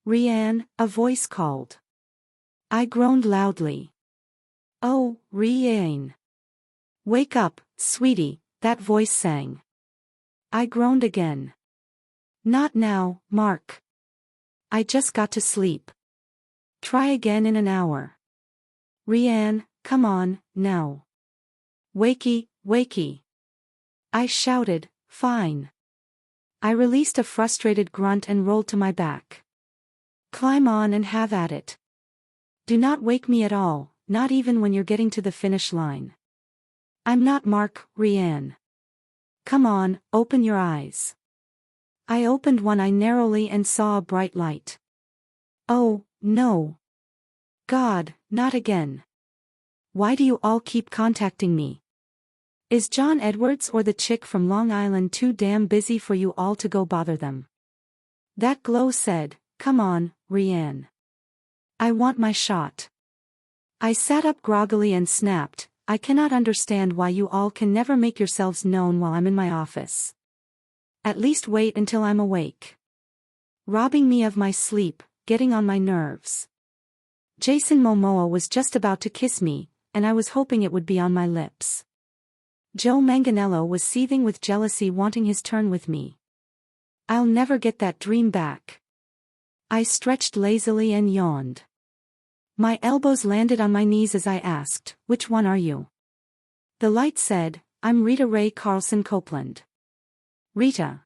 Rianne, a voice called. I groaned loudly. Oh, Rianne. Wake up, sweetie, that voice sang. I groaned again. Not now, Mark. I just got to sleep. Try again in an hour. Rianne, come on, now. Wakey, wakey. I shouted, fine. I released a frustrated grunt and rolled to my back. Climb on and have at it. Do not wake me at all, not even when you're getting to the finish line. I'm not Mark, Rianne. Come on, open your eyes. I opened one eye narrowly and saw a bright light. Oh, no. God, not again. Why do you all keep contacting me? Is John Edwards or the chick from Long Island too damn busy for you all to go bother them? That glow said, come on, Rianne. I want my shot. I sat up groggily and snapped, I cannot understand why you all can never make yourselves known while I'm in my office. At least wait until I'm awake. Robbing me of my sleep, getting on my nerves. Jason Momoa was just about to kiss me, and I was hoping it would be on my lips. Joe Manganiello was seething with jealousy, wanting his turn with me. I'll never get that dream back. I stretched lazily and yawned. My elbows landed on my knees as I asked, which one are you? The light said, I'm Rita Ray Carlson Copeland. Rita.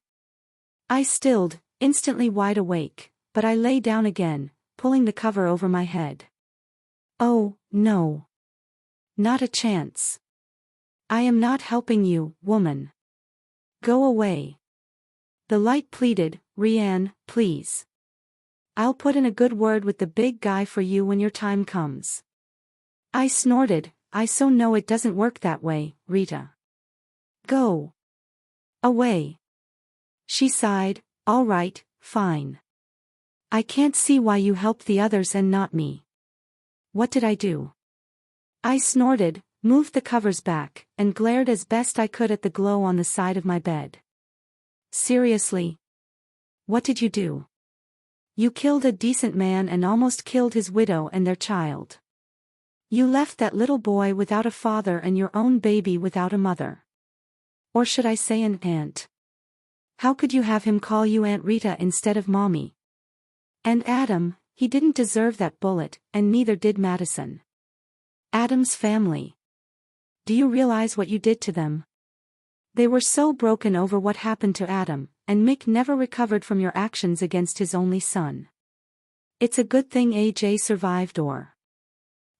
I stilled, instantly wide awake, but I lay down again, pulling the cover over my head. Oh, no. Not a chance. I am not helping you, woman. Go away. The light pleaded, Rianne, please. I'll put in a good word with the big guy for you when your time comes. I snorted, I so know it doesn't work that way, Rita. Go away. She sighed, all right, fine. I can't see why you helped the others and not me. What did I do? I snorted, moved the covers back, and glared as best I could at the glow on the side of my bed. Seriously? What did you do? You killed a decent man and almost killed his widow and their child. You left that little boy without a father and your own baby without a mother. Or should I say an aunt? How could you have him call you Aunt Rita instead of Mommy? And Adam, he didn't deserve that bullet, and neither did Madison. Adam's family. Do you realize what you did to them? They were so broken over what happened to Adam, and Mick never recovered from your actions against his only son. It's a good thing AJ survived or.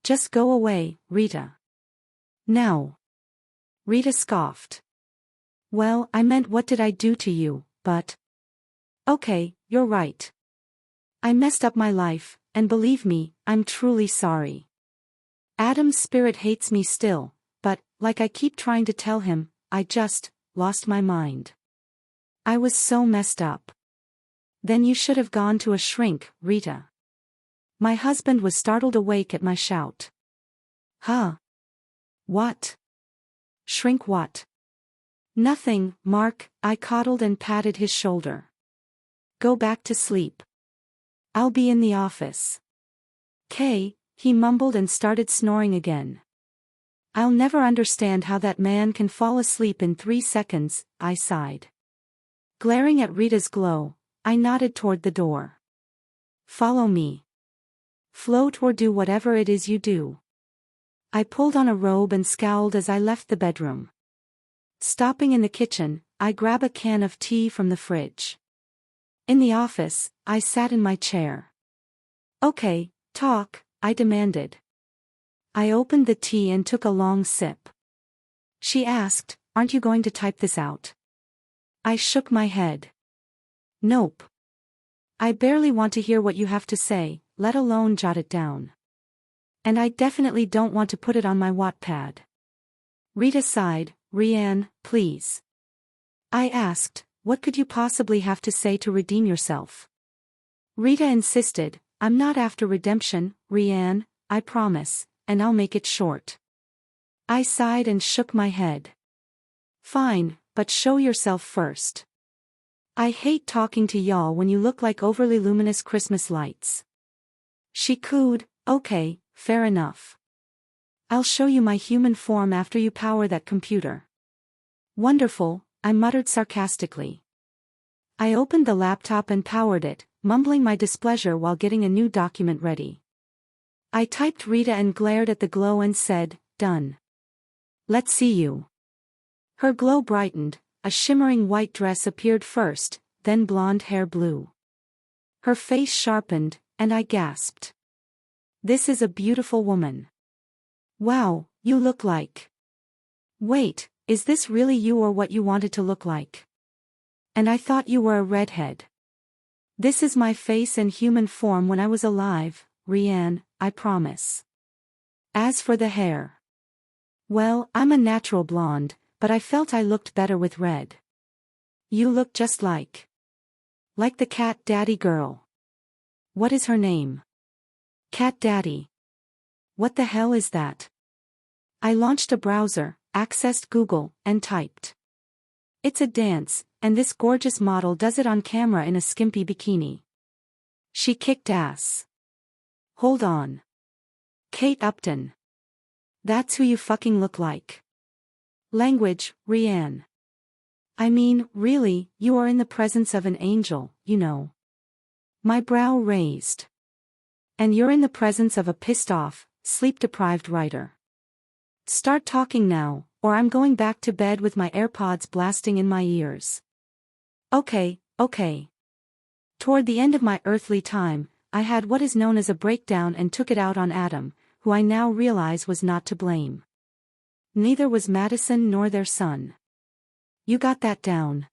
Just go away, Rita. Now. Rita scoffed. Well, I meant what did I do to you, but. Okay, you're right. I messed up my life, and believe me, I'm truly sorry. Adam's spirit hates me still, but, like I keep trying to tell him, I just lost my mind. I was so messed up. Then you should have gone to a shrink, Rita. My husband was startled awake at my shout. Huh? What? Shrink what? Nothing, Mark, I coddled and patted his shoulder. Go back to sleep. I'll be in the office. Kay, he mumbled and started snoring again. I'll never understand how that man can fall asleep in 3 seconds, I sighed. Glaring at Rita's glow, I nodded toward the door. Follow me. Float or do whatever it is you do. I pulled on a robe and scowled as I left the bedroom. Stopping in the kitchen, I grabbed a can of tea from the fridge. In the office, I sat in my chair. Okay, talk, I demanded. I opened the tea and took a long sip. She asked, aren't you going to type this out? I shook my head. Nope. I barely want to hear what you have to say, let alone jot it down. And I definitely don't want to put it on my Wattpad. Rita sighed, Rianne, please. I asked, what could you possibly have to say to redeem yourself? Rita insisted, I'm not after redemption, Rianne, I promise, and I'll make it short. I sighed and shook my head. Fine, but show yourself first. I hate talking to y'all when you look like overly luminous Christmas lights. She cooed, okay, fair enough. I'll show you my human form after you power that computer. Wonderful, I muttered sarcastically. I opened the laptop and powered it, mumbling my displeasure while getting a new document ready. I typed Rita and glared at the glow and said, done. Let's see you. Her glow brightened, a shimmering white dress appeared first, then blonde hair blew. Her face sharpened, and I gasped. This is a beautiful woman. Wow, you look like. Wait, is this really you or what you wanted to look like? And I thought you were a redhead. This is my face and human form when I was alive, Rianne, I promise. As for the hair. Well, I'm a natural blonde, but I felt I looked better with red. You look just like. Like the Cat Daddy girl. What is her name? Cat Daddy. What the hell is that? I launched a browser, accessed Google, and typed. It's a dance, and this gorgeous model does it on camera in a skimpy bikini. She kicked ass. Hold on. Kate Upton. That's who you fucking look like. Language, Rianne. I mean, really, you are in the presence of an angel, you know. My brow raised. And you're in the presence of a pissed-off, sleep-deprived writer. Start talking now, or I'm going back to bed with my AirPods blasting in my ears. Okay. Toward the end of my earthly time, I had what is known as a breakdown and took it out on Adam, who I now realize was not to blame. Neither was Madison nor their son. You got that down.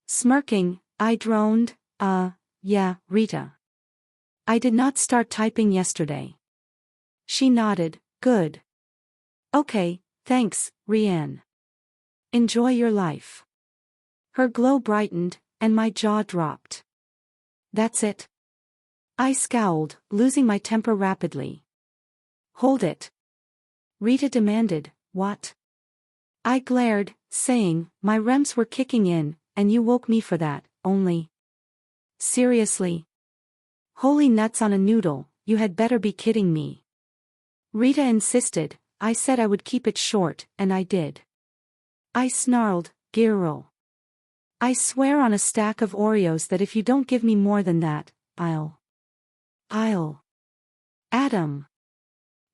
Smirking, I droned, yeah, Rita. I did not start typing yesterday. She nodded, good. Okay, thanks, Rianne. Enjoy your life. Her glow brightened, and my jaw dropped. That's it? I scowled, losing my temper rapidly. Hold it. Rita demanded, what? I glared, saying, my REMs were kicking in, and you woke me for that, only. Seriously? Holy nuts on a noodle, you had better be kidding me. Rita insisted, I said I would keep it short, and I did. I snarled, girl. I swear on a stack of Oreos that if you don't give me more than that, I'll. Adam.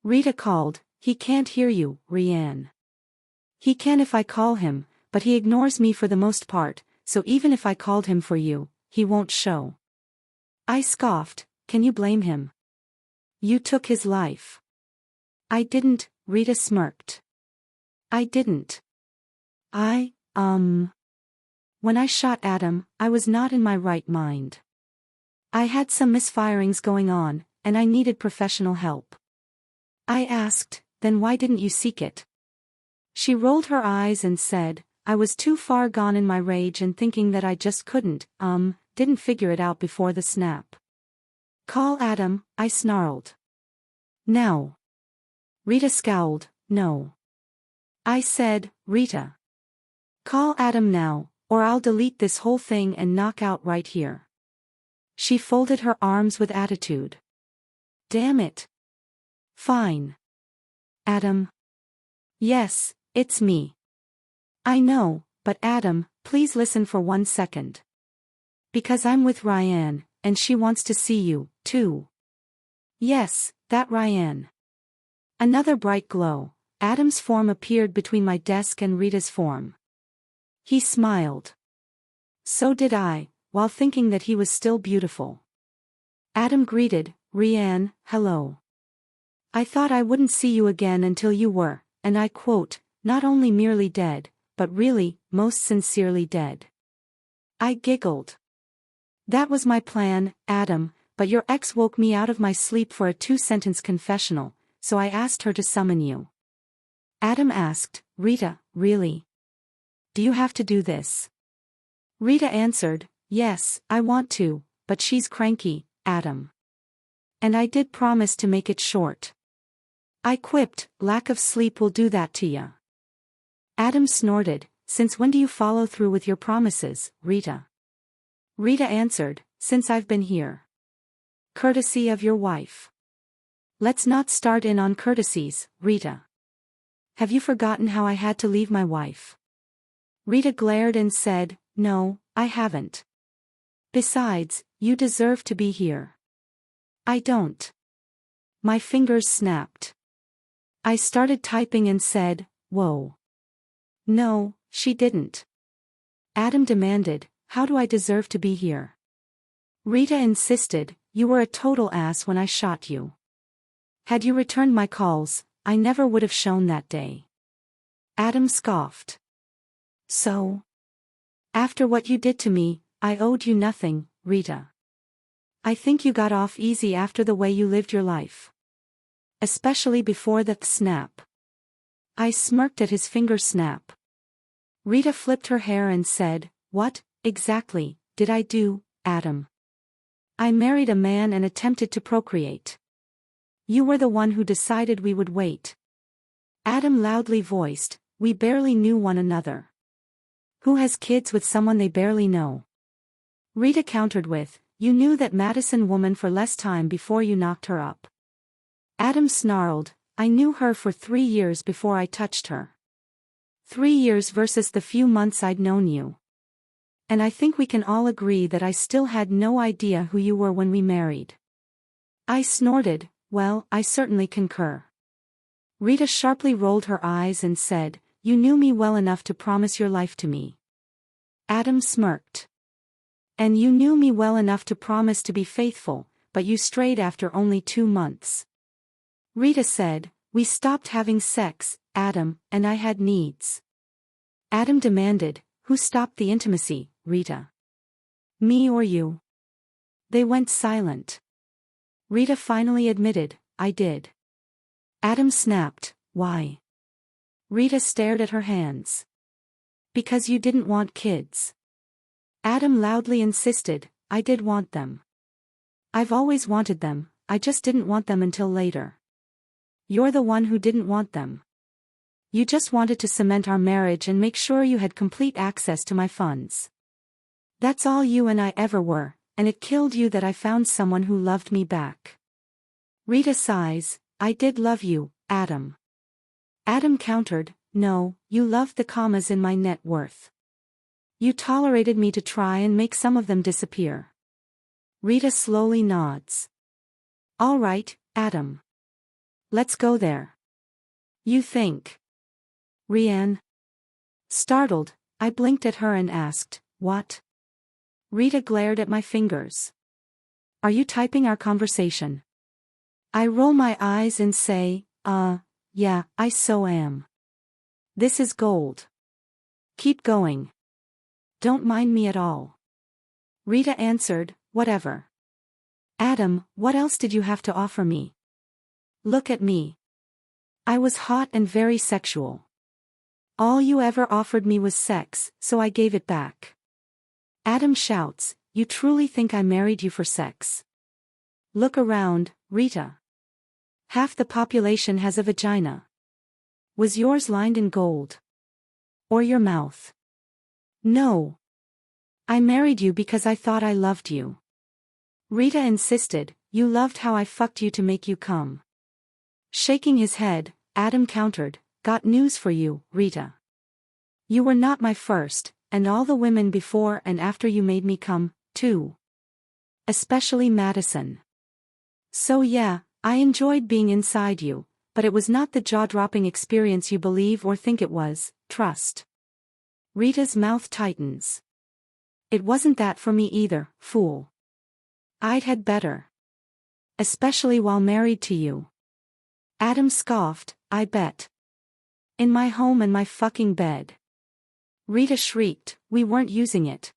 Rita called, he can't hear you, Rianne. He can if I call him, but he ignores me for the most part, so even if I called him for you, he won't show. I scoffed, can you blame him? You took his life. I didn't, Rita smirked. I didn't. When I shot Adam, I was not in my right mind. I had some misfirings going on, and I needed professional help. I asked, then why didn't you seek it? She rolled her eyes and said, I was too far gone in my rage and thinking that I just couldn't, didn't figure it out before the snap. Call Adam, I snarled. Now. Rita scowled, no. I said, Rita. Call Adam now, or I'll delete this whole thing and knock out right here. She folded her arms with attitude. Damn it. Fine. Adam. Yes, it's me. I know, but Adam, please listen for 1 second. Because I'm with Rianne, and she wants to see you, too. Yes, that Rianne. Another bright glow, Adam's form appeared between my desk and Rita's form. He smiled. So did I, while thinking that he was still beautiful. Adam greeted, Rianne, hello. I thought I wouldn't see you again until you were, and I quote, not only merely dead, but really, most sincerely dead. I giggled. That was my plan, Adam, but your ex woke me out of my sleep for a 2-sentence confessional, so I asked her to summon you. Adam asked, Rita, really? Do you have to do this? Rita answered, yes, I want to, but she's cranky, Adam. And I did promise to make it short. I quipped, lack of sleep will do that to ya. Adam snorted, since when do you follow through with your promises, Rita? Rita answered, since I've been here. Courtesy of your wife. Let's not start in on courtesies, Rita. Have you forgotten how I had to leave my wife? Rita glared and said, no, I haven't. Besides, you deserve to be here. I don't. My fingers snapped. I started typing and said, whoa. No, she didn't. Adam demanded, how do I deserve to be here? Rita insisted, you were a total ass when I shot you. Had you returned my calls, I never would have shown that day. Adam scoffed. So? After what you did to me, I owed you nothing, Rita. I think you got off easy after the way you lived your life. Especially before that snap. I smirked at his finger snap. Rita flipped her hair and said, what, exactly, did I do, Adam? I married a man and attempted to procreate. You were the one who decided we would wait. Adam loudly voiced, we barely knew one another. Who has kids with someone they barely know? Rita countered with, you knew that Madison woman for less time before you knocked her up. Adam snarled, I knew her for 3 years before I touched her. 3 years versus the few months I'd known you. And I think we can all agree that I still had no idea who you were when we married. I snorted, well, I certainly concur. Rita sharply rolled her eyes and said, you knew me well enough to promise your life to me. Adam smirked. And you knew me well enough to promise to be faithful, but you strayed after only 2 months. Rita said, we stopped having sex, Adam, and I had needs. Adam demanded, who stopped the intimacy, Rita? Me or you? They went silent. Rita finally admitted, I did. Adam snapped, why? Rita stared at her hands. Because you didn't want kids. Adam loudly insisted, I did want them. I've always wanted them, I just didn't want them until later. You're the one who didn't want them. You just wanted to cement our marriage and make sure you had complete access to my funds. That's all you and I ever were, and it killed you that I found someone who loved me back. Rita sighs, I did love you, Adam. Adam countered, no, you loved the commas in my net worth. You tolerated me to try and make some of them disappear. Rita slowly nods. All right, Adam. Let's go there. You think. Rianne? Startled, I blinked at her and asked, what? Rita glared at my fingers. Are you typing our conversation? I roll my eyes and say, yeah, I so am. This is gold. Keep going. Don't mind me at all. Rita answered, whatever. Adam, what else did you have to offer me? Look at me. I was hot and very sexual. All you ever offered me was sex, so I gave it back. Adam shouts, you truly think I married you for sex? Look around, Rita. Half the population has a vagina. Was yours lined in gold? Or your mouth? No. I married you because I thought I loved you. Rita insisted, you loved how I fucked you to make you come. Shaking his head, Adam countered, got news for you, Rita. You were not my first, and all the women before and after you made me come, too. Especially Madison. So yeah, I enjoyed being inside you, but it was not the jaw-dropping experience you believe or think it was, trust. Rita's mouth tightens. It wasn't that for me either, fool. I'd had better. Especially while married to you. Adam scoffed, I bet. In my home and my fucking bed. Rita shrieked, we weren't using it.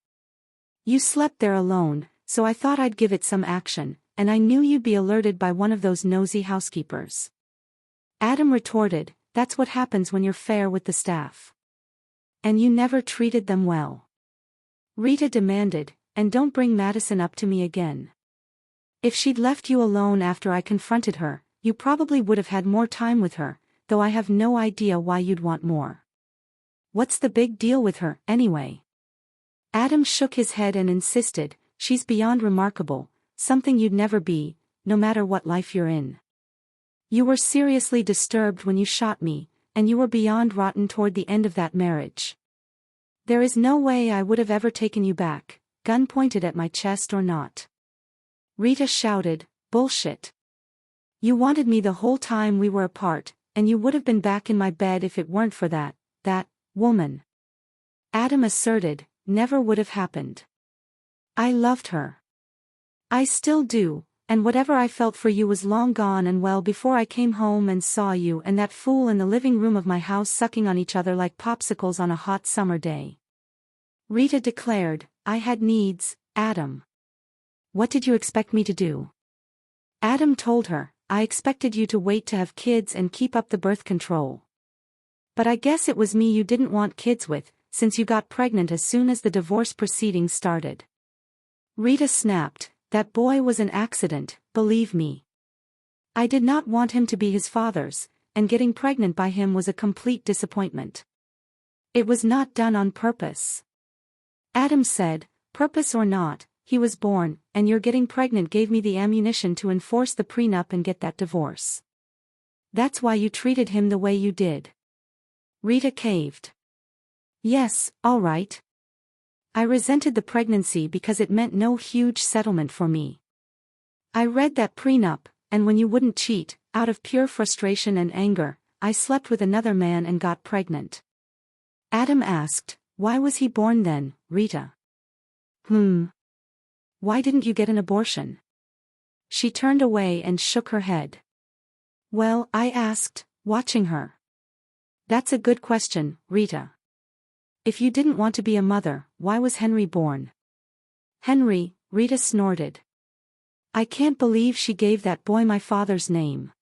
You slept there alone, so I thought I'd give it some action, and I knew you'd be alerted by one of those nosy housekeepers. Adam retorted, that's what happens when you're fair with the staff. And you never treated them well. Rita demanded, and don't bring Madison up to me again. If she'd left you alone after I confronted her, you probably would have had more time with her, though I have no idea why you'd want more. What's the big deal with her, anyway? Adam shook his head and insisted, she's beyond remarkable, something you'd never be, no matter what life you're in. You were seriously disturbed when you shot me, and you were beyond rotten toward the end of that marriage. There is no way I would have ever taken you back, gun pointed at my chest or not. Rita shouted, bullshit. You wanted me the whole time we were apart, and you would have been back in my bed if it weren't for that woman. Adam asserted, never would have happened. I loved her. I still do, and whatever I felt for you was long gone and well before I came home and saw you and that fool in the living room of my house sucking on each other like popsicles on a hot summer day. Rita declared, I had needs, Adam. What did you expect me to do? Adam told her, I expected you to wait to have kids and keep up the birth control. But I guess it was me you didn't want kids with, since you got pregnant as soon as the divorce proceedings started. Rita snapped, that boy was an accident, believe me. I did not want him to be his father's, and getting pregnant by him was a complete disappointment. It was not done on purpose. Adam said, purpose or not, he was born, and your getting pregnant gave me the ammunition to enforce the prenup and get that divorce. That's why you treated him the way you did. Rita caved. Yes, all right. I resented the pregnancy because it meant no huge settlement for me. I read that prenup, and when you wouldn't cheat, out of pure frustration and anger, I slept with another man and got pregnant. Adam asked, why was he born then, Rita? Why didn't you get an abortion? She turned away and shook her head. Well, I asked, watching her. That's a good question, Rita. If you didn't want to be a mother, why was Henry born? Henry, Rita snorted. I can't believe she gave that boy my father's name.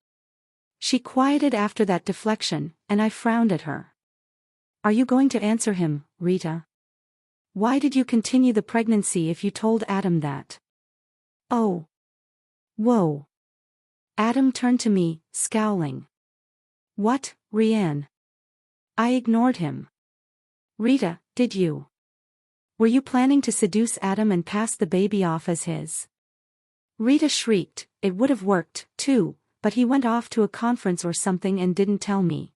She quieted after that deflection, and I frowned at her. Are you going to answer him, Rita? Why did you continue the pregnancy if you told Adam that? Oh. Whoa. Adam turned to me, scowling. What, Rianne? I ignored him. Rita, did you? Were you planning to seduce Adam and pass the baby off as his? Rita shrieked, it would have worked, too, but he went off to a conference or something and didn't tell me.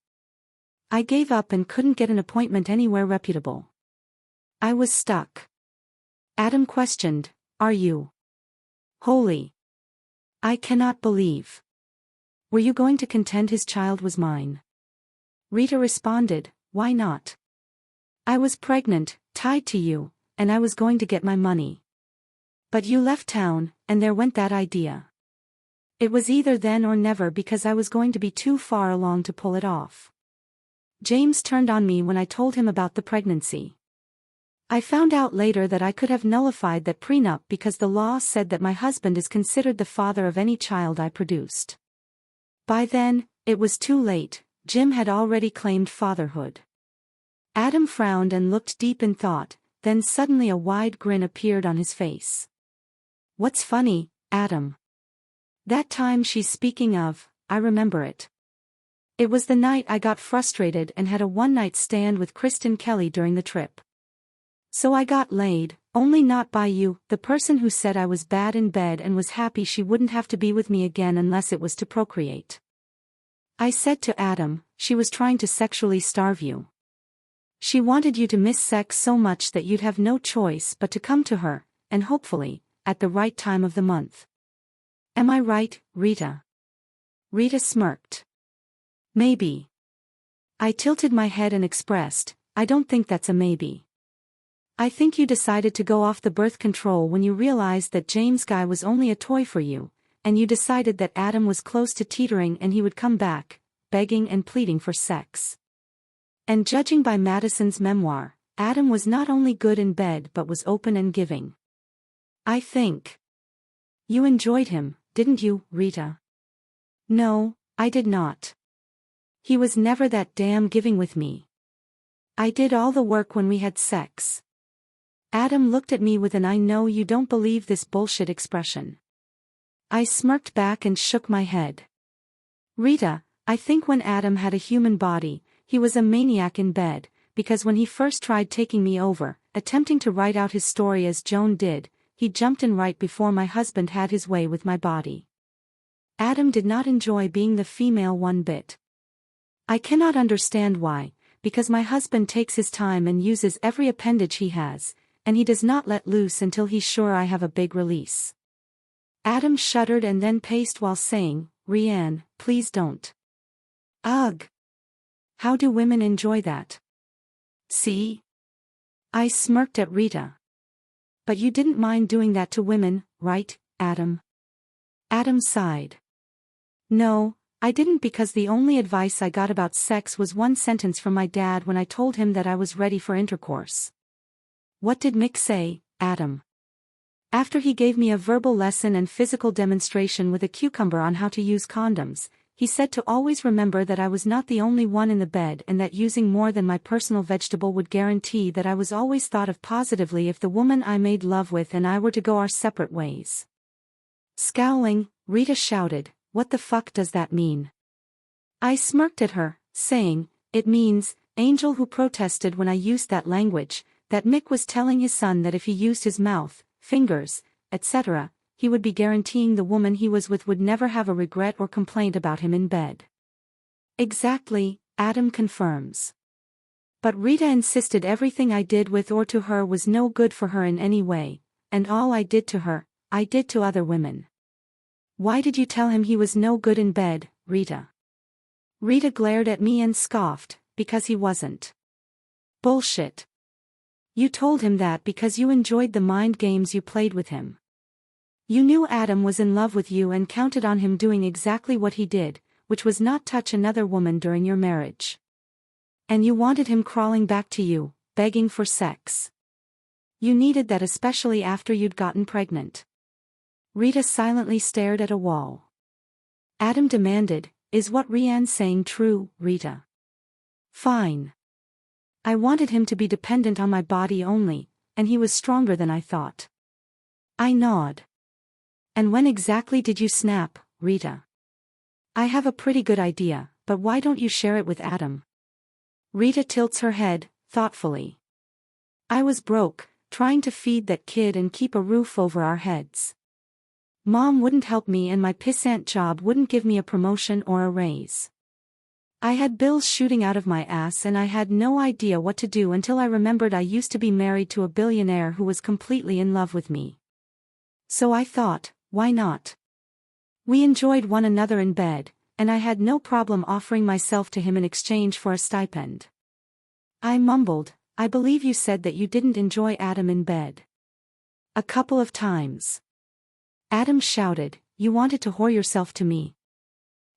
I gave up and couldn't get an appointment anywhere reputable. I was stuck. Adam questioned, are you? Holy. I cannot believe. Were you going to contend his child was mine? Rita responded, why not? I was pregnant, tied to you, and I was going to get my money. But you left town, and there went that idea. It was either then or never because I was going to be too far along to pull it off. James turned on me when I told him about the pregnancy. I found out later that I could have nullified that prenup because the law said that my husband is considered the father of any child I produced. By then, it was too late, Jim had already claimed fatherhood. Adam frowned and looked deep in thought, then suddenly a wide grin appeared on his face. What's funny, Adam? That time she's speaking of, I remember it. It was the night I got frustrated and had a one-night stand with Kristen Kelly during the trip. So I got laid, only not by you, the person who said I was bad in bed and was happy she wouldn't have to be with me again unless it was to procreate. I said to Adam, she was trying to sexually starve you. She wanted you to miss sex so much that you'd have no choice but to come to her, and hopefully, at the right time of the month. Am I right, Rita? Rita smirked. Maybe. I tilted my head and expressed, I don't think that's a maybe. I think you decided to go off the birth control when you realized that James guy was only a toy for you, and you decided that Adam was close to teetering and he would come back, begging and pleading for sex. And judging by Madison's memoir, Adam was not only good in bed but was open and giving. I think. You enjoyed him, didn't you, Rita? No, I did not. He was never that damn giving with me. I did all the work when we had sex. Adam looked at me with an I know you don't believe this bullshit expression. I smirked back and shook my head. Rita, I think when Adam had a human body, he was a maniac in bed, because when he first tried taking me over, attempting to write out his story as Joan did. He jumped in right before my husband had his way with my body. Adam did not enjoy being the female one bit. I cannot understand why, because my husband takes his time and uses every appendage he has, and he does not let loose until he's sure I have a big release. Adam shuddered and then paced while saying, "Rianne, please don't." Ugh! How do women enjoy that? See? I smirked at Rita. But you didn't mind doing that to women, right, Adam? Adam sighed. No, I didn't, because the only advice I got about sex was one sentence from my dad when I told him that I was ready for intercourse. What did Mick say, Adam? After he gave me a verbal lesson and physical demonstration with a cucumber on how to use condoms, he said to always remember that I was not the only one in the bed and that using more than my personal vegetable would guarantee that I was always thought of positively if the woman I made love with and I were to go our separate ways. Scowling, Rita shouted, "What the fuck does that mean?" I smirked at her, saying, "It means, Angel who protested when I used that language, that Mick was telling his son that if he used his mouth, fingers, etc., he would be guaranteeing the woman he was with would never have a regret or complaint about him in bed." Exactly, Adam confirms. But Rita insisted everything I did with or to her was no good for her in any way, and all I did to her, I did to other women. Why did you tell him he was no good in bed, Rita? Rita glared at me and scoffed, "Because he wasn't." Bullshit. You told him that because you enjoyed the mind games you played with him. You knew Adam was in love with you and counted on him doing exactly what he did, which was not touch another woman during your marriage. And you wanted him crawling back to you, begging for sex. You needed that, especially after you'd gotten pregnant. Rita silently stared at a wall. Adam demanded, "Is what Rianne's saying true, Rita?" Fine. I wanted him to be dependent on my body only, and he was stronger than I thought. I nod. And when exactly did you snap, Rita? I have a pretty good idea, but why don't you share it with Adam? Rita tilts her head, thoughtfully. I was broke, trying to feed that kid and keep a roof over our heads. Mom wouldn't help me and my pissant job wouldn't give me a promotion or a raise. I had bills shooting out of my ass and I had no idea what to do until I remembered I used to be married to a billionaire who was completely in love with me. So I thought, why not? We enjoyed one another in bed, and I had no problem offering myself to him in exchange for a stipend. I mumbled, "I believe you said that you didn't enjoy Adam in bed." A couple of times. Adam shouted, "You wanted to whore yourself to me."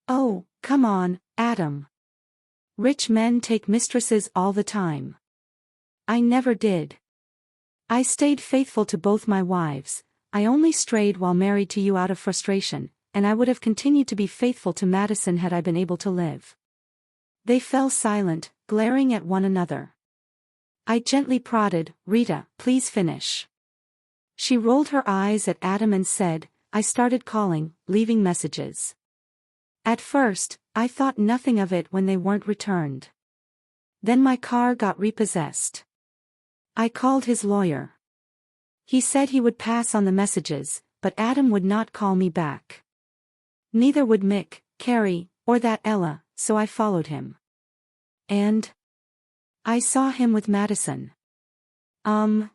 Oh, come on, Adam. Rich men take mistresses all the time. I never did. I stayed faithful to both my wives. I only strayed while married to you out of frustration, and I would have continued to be faithful to Madison had I been able to live. They fell silent, glaring at one another. I gently prodded, "Rita, please finish." She rolled her eyes at Adam and said, "I started calling, leaving messages. At first, I thought nothing of it when they weren't returned. Then my car got repossessed. I called his lawyer. He said he would pass on the messages, but Adam would not call me back. Neither would Mick, Carrie, or that Ella, so I followed him. And I saw him with Madison.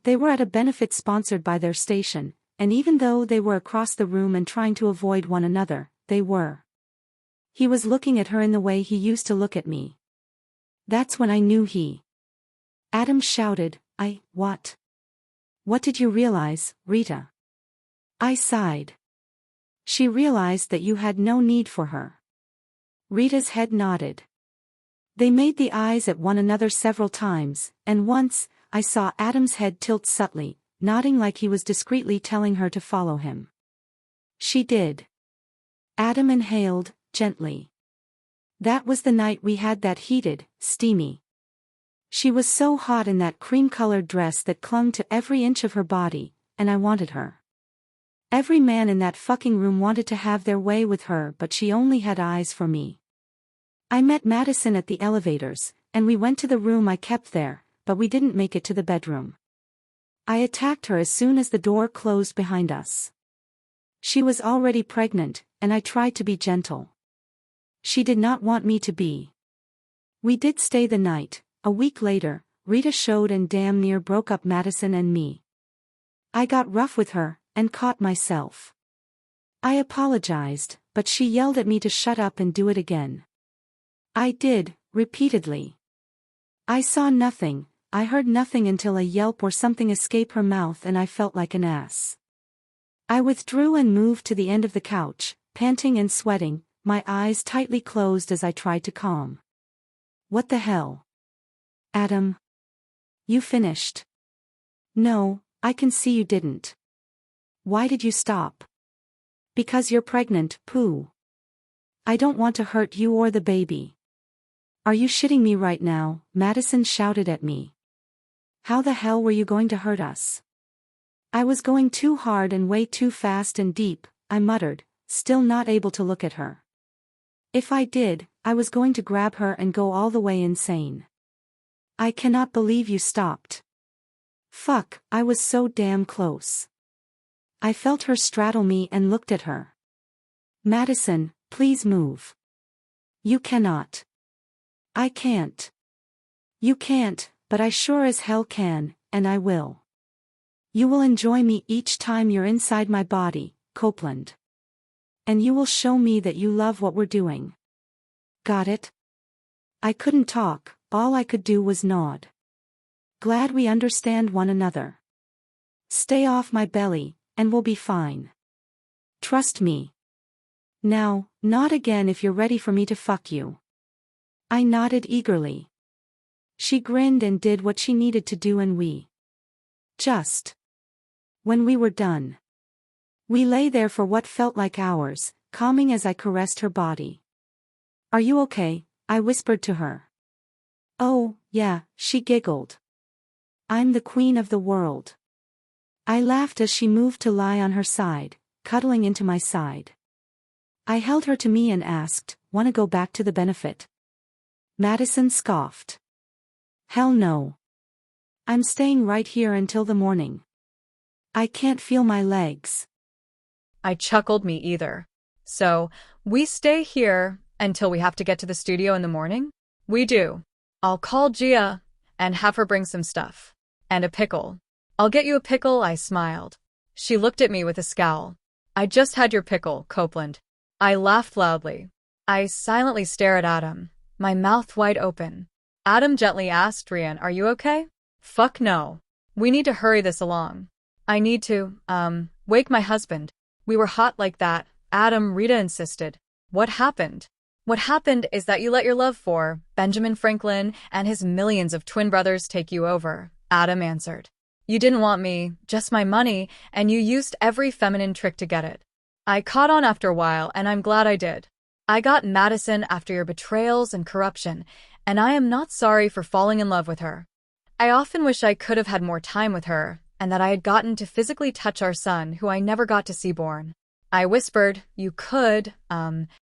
They were at a benefit sponsored by their station, and even though they were across the room and trying to avoid one another, they were. He was looking at her in the way he used to look at me. That's when I knew he. Adam shouted, What? What did you realize, Rita?" I sighed. "She realized that you had no need for her." Rita's head nodded. They made the eyes at one another several times, and once, I saw Adam's head tilt subtly, nodding like he was discreetly telling her to follow him. She did. Adam inhaled, gently. That was the night we had that heated, steamy. She was so hot in that cream-colored dress that clung to every inch of her body, and I wanted her. Every man in that fucking room wanted to have their way with her, but she only had eyes for me. I met Madison at the elevators, and we went to the room I kept there, but we didn't make it to the bedroom. I attacked her as soon as the door closed behind us. She was already pregnant, and I tried to be gentle. She did not want me to be. We did stay the night. A week later, Rita showed and damn near broke up Madison and me. I got rough with her, and caught myself. I apologized, but she yelled at me to shut up and do it again. I did, repeatedly. I saw nothing, I heard nothing until a yelp or something escaped her mouth and I felt like an ass. I withdrew and moved to the end of the couch, panting and sweating, my eyes tightly closed as I tried to calm. What the hell? Adam? You finished? No, I can see you didn't. Why did you stop? Because you're pregnant, Pooh. I don't want to hurt you or the baby. Are you shitting me right now? Madison shouted at me. How the hell were you going to hurt us? I was going too hard and way too fast and deep, I muttered, still not able to look at her. If I did, I was going to grab her and go all the way insane. I cannot believe you stopped. Fuck, I was so damn close. I felt her straddle me and looked at her. Madison, please move. You cannot. I can't. You can't, but I sure as hell can, and I will. You will enjoy me each time you're inside my body, Copeland. And you will show me that you love what we're doing. Got it? I couldn't talk, all I could do was nod. Glad we understand one another. Stay off my belly, and we'll be fine. Trust me. Now, nod again if you're ready for me to fuck you. I nodded eagerly. She grinned and did what she needed to do and we just. When we were done. We lay there for what felt like hours, calming as I caressed her body. Are you okay? I whispered to her. Oh, yeah, she giggled. I'm the queen of the world. I laughed as she moved to lie on her side, cuddling into my side. I held her to me and asked, "Wanna go back to the benefit?" Madison scoffed. Hell no. I'm staying right here until the morning. I can't feel my legs. I chuckled, me either. So, we stay here until we have to get to the studio in the morning? We do. I'll call Gia and have her bring some stuff. And a pickle. I'll get you a pickle, I smiled. She looked at me with a scowl. I just had your pickle, Copeland. I laughed loudly. I silently stared at Adam, my mouth wide open. Adam gently asked, Rian, are you okay? Fuck no. We need to hurry this along. I need to, wake my husband. We were hot like that, Adam, Rita insisted. What happened? What happened is that you let your love for Benjamin Franklin and his millions of twin brothers take you over, Adam answered. You didn't want me, just my money, and you used every feminine trick to get it. I caught on after a while, and I'm glad I did. I got Madison after your betrayals and corruption, and I am not sorry for falling in love with her. I often wish I could have had more time with her, and that I had gotten to physically touch our son, who I never got to see born. I whispered, you could,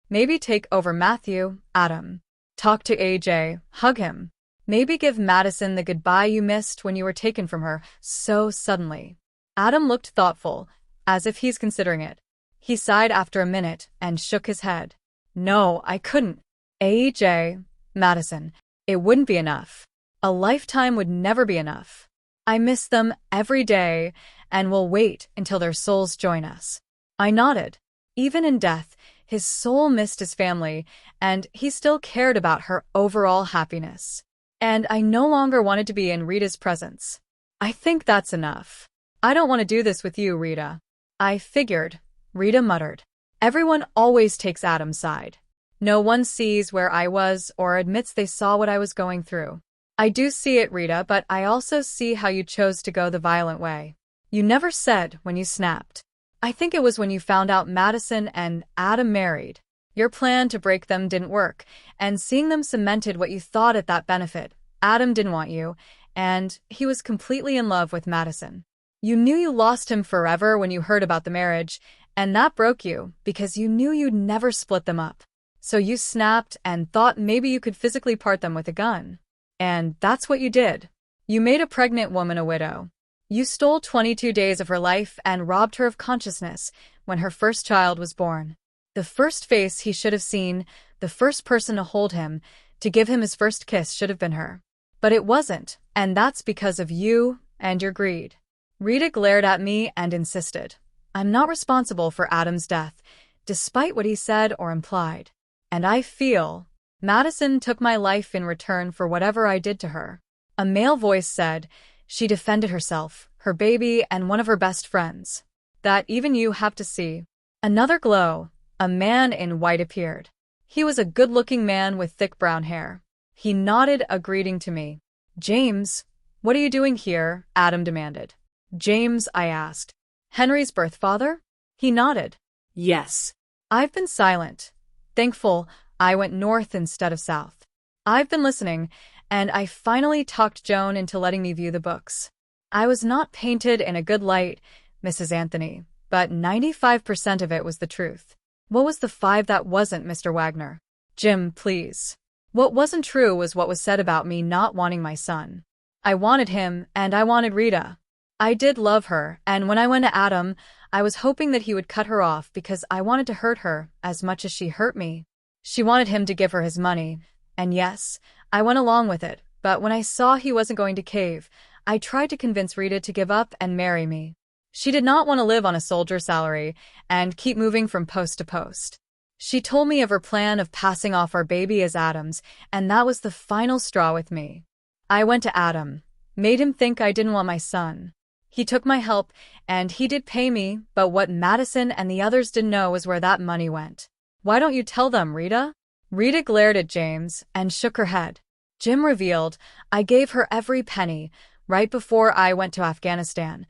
maybe take over Matthew, Adam. Talk to AJ, hug him. Maybe give Madison the goodbye you missed when you were taken from her so suddenly. Adam looked thoughtful, as if he's considering it. He sighed after a minute and shook his head. No, I couldn't. AJ, Madison, it wouldn't be enough. A lifetime would never be enough. I miss them every day and will wait until their souls join us. I nodded. Even in death, his soul missed his family, and he still cared about her overall happiness. And I no longer wanted to be in Rita's presence. I think that's enough. I don't want to do this with you, Rita. I figured, Rita muttered. Everyone always takes Adam's side. No one sees where I was or admits they saw what I was going through. I do see it, Rita, but I also see how you chose to go the violent way. You never said when you snapped. I think it was when you found out Madison and Adam married. Your plan to break them didn't work, and seeing them cemented what you thought at that benefit. Adam didn't want you, and he was completely in love with Madison. You knew you lost him forever when you heard about the marriage, and that broke you because you knew you'd never split them up. So you snapped and thought maybe you could physically part them with a gun. And that's what you did. You made a pregnant woman a widow. You stole 22 days of her life and robbed her of consciousness when her first child was born. The first face he should have seen, the first person to hold him, to give him his first kiss should have been her. But it wasn't, and that's because of you and your greed. Rita glared at me and insisted, I'm not responsible for Adam's death, despite what he said or implied. And I feel Madison took my life in return for whatever I did to her. A male voice said, she defended herself, her baby, and one of her best friends. That even you have to see. Another glow. A man in white appeared. He was a good-looking man with thick brown hair. He nodded a greeting to me. James, what are you doing here? Adam demanded. James, I asked. Henry's birth father? He nodded. Yes. I've been silent. Thankful I went north instead of south. I've been listening, and I finally talked Joan into letting me view the books. I was not painted in a good light, Mrs. Anthony, but 95% of it was the truth. What was the 5 that wasn't, Mr. Wagner? Jim, please. What wasn't true was what was said about me not wanting my son. I wanted him, and I wanted Rita. I did love her, and when I went to Adam, I was hoping that he would cut her off because I wanted to hurt her as much as she hurt me. She wanted him to give her his money, and yes, I went along with it, but when I saw he wasn't going to cave, I tried to convince Rita to give up and marry me. She did not want to live on a soldier's salary and keep moving from post to post. She told me of her plan of passing off our baby as Adam's, and that was the final straw with me. I went to Adam, made him think I didn't want my son. He took my help, and he did pay me, but what Madison and the others didn't know was where that money went. Why don't you tell them, Rita? Rita glared at James and shook her head. Jim revealed, I gave her every penny, right before I went to Afghanistan,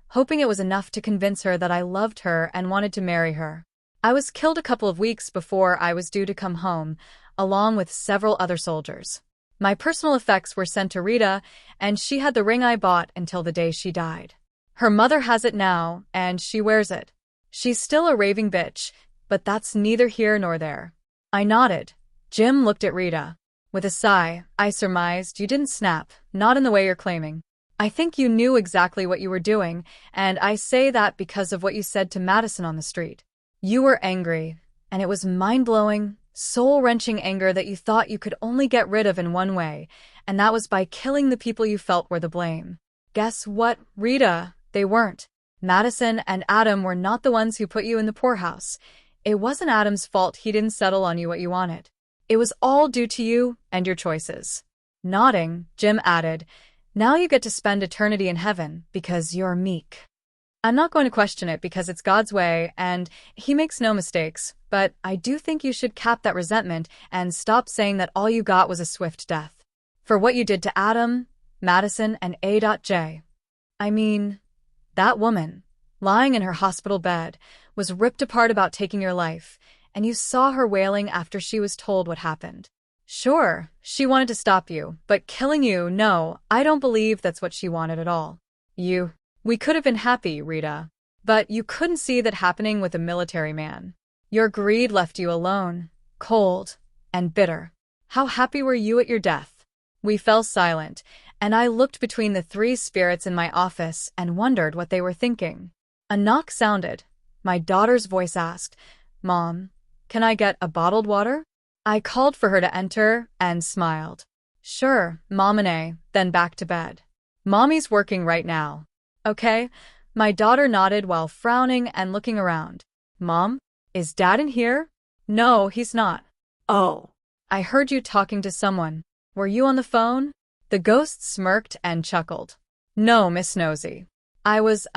hoping it was enough to convince her that I loved her and wanted to marry her. I was killed a couple of weeks before I was due to come home, along with several other soldiers. My personal effects were sent to Rita, and she had the ring I bought until the day she died. Her mother has it now, and she wears it. She's still a raving bitch, but that's neither here nor there. I nodded. Jim looked at Rita. With a sigh, I surmised you didn't snap, not in the way you're claiming. I think you knew exactly what you were doing, and I say that because of what you said to Madison on the street. You were angry, and it was mind-blowing, soul-wrenching anger that you thought you could only get rid of in one way, and that was by killing the people you felt were the blame. Guess what, Rita? They weren't. Madison and Adam were not the ones who put you in the poorhouse. It wasn't Adam's fault he didn't settle on you what you wanted. It was all due to you and your choices. Nodding, Jim added, now you get to spend eternity in heaven because you're meek. I'm not going to question it because it's God's way and he makes no mistakes, but I do think you should cap that resentment and stop saying that all you got was a swift death. For what you did to Adam, Madison, and A.J. I mean, that woman, lying in her hospital bed, was ripped apart about taking your life, and you saw her wailing after she was told what happened. Sure, she wanted to stop you, but killing you, no, I don't believe that's what she wanted at all. We could have been happy, Rita. But you couldn't see that happening with a military man. Your greed left you alone, cold, and bitter. How happy were you at your death? We fell silent, and I looked between the 3 spirits in my office and wondered what they were thinking. A knock sounded. My daughter's voice asked, Mom, can I get a bottled water? I called for her to enter and smiled. Sure, Mom and A, then back to bed. Mommy's working right now. Okay, my daughter nodded while frowning and looking around. Mom, is Dad in here? No, he's not. Oh. I heard you talking to someone. Were you on the phone? The ghost smirked and chuckled. No, Miss Nosy. I was,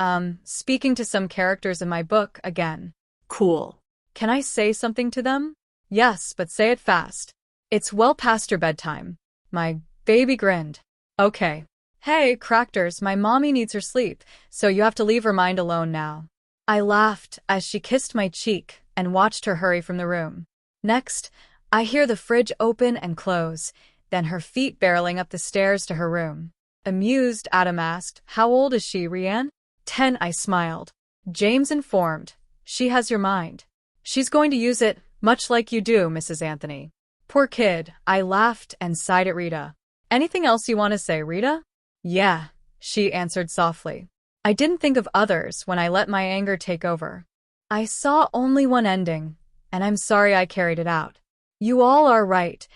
speaking to some characters in my book again. Cool. Can I say something to them? Yes, but say it fast. It's well past your bedtime. My baby grinned. Okay. Hey, Crackters, my mommy needs her sleep, so you have to leave her mind alone now. I laughed as she kissed my cheek and watched her hurry from the room. Next, I hear the fridge open and close, then her feet barreling up the stairs to her room. Amused, Adam asked, How old is she, Rianne? 10, I smiled. James informed. She has your mind. She's going to use it, much like you do, Mrs. Anthony. Poor kid, I laughed and sighed at Rita. Anything else you want to say, Rita? Yeah, she answered softly. I didn't think of others when I let my anger take over. I saw only one ending, and I'm sorry I carried it out. You all are right.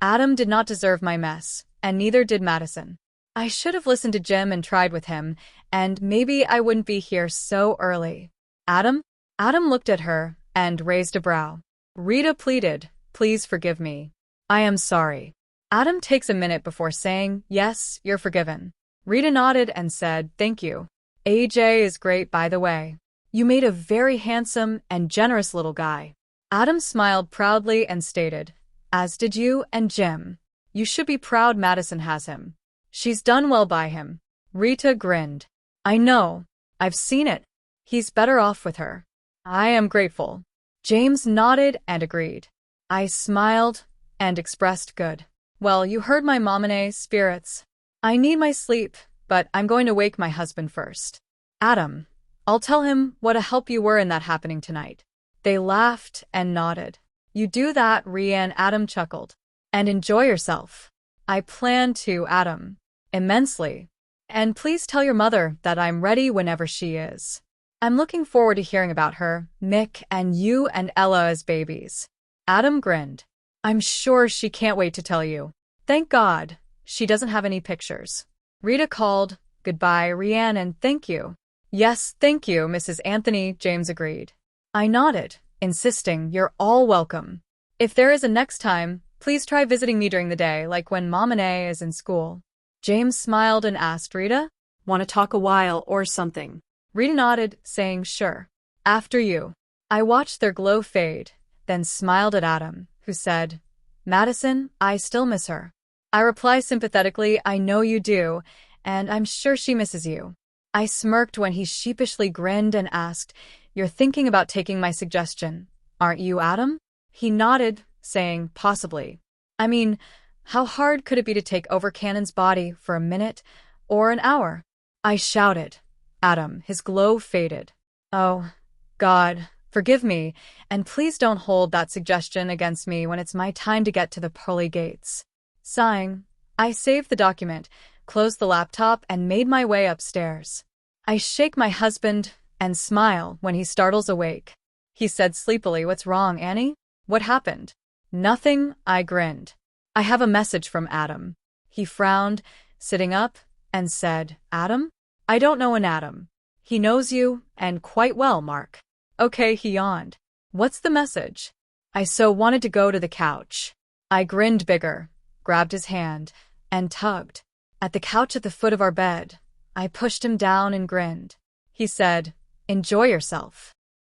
Adam did not deserve my mess, and neither did Madison. I should have listened to Jim and tried with him, and maybe I wouldn't be here so early. Adam? Adam looked at her and raised a brow. Rita pleaded, please forgive me. I am sorry. Adam takes a minute before saying, yes, you're forgiven. Rita nodded and said, thank you. AJ is great, by the way. You made a very handsome and generous little guy. Adam smiled proudly and stated, as did you and Jim. You should be proud Madison has him. She's done well by him. Rita grinned. I know. I've seen it. He's better off with her. I am grateful. James nodded and agreed. I smiled and expressed good. Well, you heard my Mominee spirits. I need my sleep, but I'm going to wake my husband first. Adam, I'll tell him what a help you were in that happening tonight. They laughed and nodded. You do that, Rhiann. Adam chuckled. And enjoy yourself. I plan to, Adam. Immensely. And please tell your mother that I'm ready whenever she is. I'm looking forward to hearing about her, Mick, and you and Ella as babies. Adam grinned. I'm sure she can't wait to tell you. Thank God, she doesn't have any pictures. Rita called, goodbye, Rhiann, and thank you. Yes, thank you, Mrs. Anthony, James agreed. I nodded, insisting you're all welcome. If there is a next time, please try visiting me during the day, like when Mominee is in school. James smiled and asked Rita, want to talk a while or something? Rita nodded, saying sure. After you. I watched their glow fade, then smiled at Adam, who said, Madison, I still miss her. I reply sympathetically, I know you do, and I'm sure she misses you. I smirked when he sheepishly grinned and asked, you're thinking about taking my suggestion, aren't you, Adam? He nodded, saying, possibly. I mean, how hard could it be to take over Cannon's body for a minute or an hour? I shouted. Adam, his glow faded. Oh, God, forgive me, and please don't hold that suggestion against me when it's my time to get to the pearly gates. Sighing, I saved the document, closed the laptop, and made my way upstairs. I shake my husband and smile when he startles awake. He said sleepily, what's wrong, Annie? What happened? Nothing, I grinned. I have a message from Adam. He frowned, sitting up, and said, Adam? I don't know an Adam. He knows you, and quite well, Mark. Okay, he yawned. What's the message? I so wanted to go to the couch. I grinned bigger, grabbed his hand, and tugged. At the couch at the foot of our bed, I pushed him down and grinned. He said, enjoy yourself.